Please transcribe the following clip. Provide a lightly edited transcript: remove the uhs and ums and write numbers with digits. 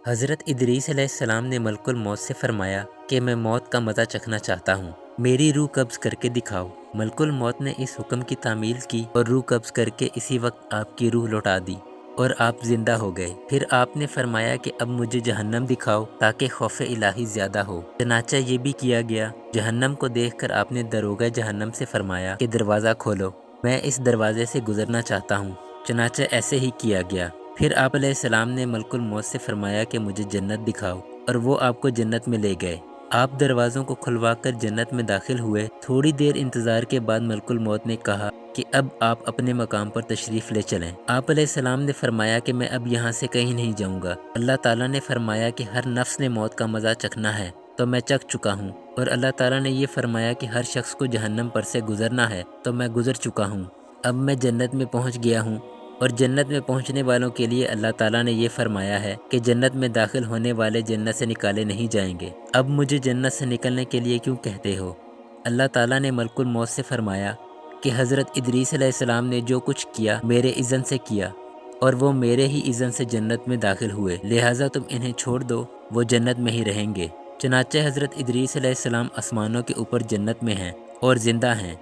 हज़रत इदरीस अलैहिस्सलाम ने मलकुल मौत से फरमाया कि मैं मौत का मज़ा चखना चाहता हूँ, मेरी रूह कब्ज़ करके दिखाओ। मलकुल मौत ने इस हुक्म की तामील की और रूह कब्ज़ करके इसी वक्त आपकी रूह लौटा दी और आप ज़िंदा हो गए। फिर आपने फरमाया कि अब मुझे जहन्नम दिखाओ ताकि खौफ इलाही ज़्यादा हो। चनाचा ये भी किया गया। जहन्नम को देखकर आपने दरोगा जहन्नम से फरमाया कि दरवाज़ा खोलो, मैं इस दरवाज़े से गुज़रना चाहता हूँ। चनाचा ऐसे ही किया गया। फिर आप अलैहिस्सलाम ने मलकुल मौत से फरमाया कि मुझे जन्नत दिखाओ और वो आपको जन्नत में ले गए। आप दरवाज़ों को खुलवाकर जन्नत में दाखिल हुए। थोड़ी देर इंतज़ार के बाद मलकुल मौत ने कहा कि अब आप अपने मकाम पर तशरीफ़ ले चलें। आप अलैहिस्सलाम ने फरमाया कि मैं अब यहाँ से कहीं नहीं जाऊँगा। अल्लाह ताला ने फरमाया कि हर नफ्स ने मौत का मज़ा चखना है, तो मैं चख चुका हूँ। और अल्लाह ताला ने ये फरमाया कि हर शख्स को जहन्नम पर से गुज़रना है, तो मैं गुज़र चुका हूँ। अब मैं जन्नत में पहुँच गया हूँ। और जन्नत में पहुंचने वालों के लिए अल्लाह ताला ने ये फरमाया है कि जन्नत में दाखिल होने वाले जन्नत से निकाले नहीं जाएंगे। अब मुझे जन्नत से निकलने के लिए क्यों कहते हो? अल्लाह ताला ने मलकुल मौत से फरमाया कि हज़रत इदरीस अलैहिस्सलाम ने जो कुछ किया मेरे इज़्न से किया और वो मेरे ही इज़्न से जन्नत में दाखिल हुए, लिहाजा तुम इन्हें छोड़ दो, वो जन्नत में ही रहेंगे। चनाचे हज़रत इदरीस अलैहिस्सलाम आसमानों के ऊपर जन्नत में हैं और ज़िंदा हैं।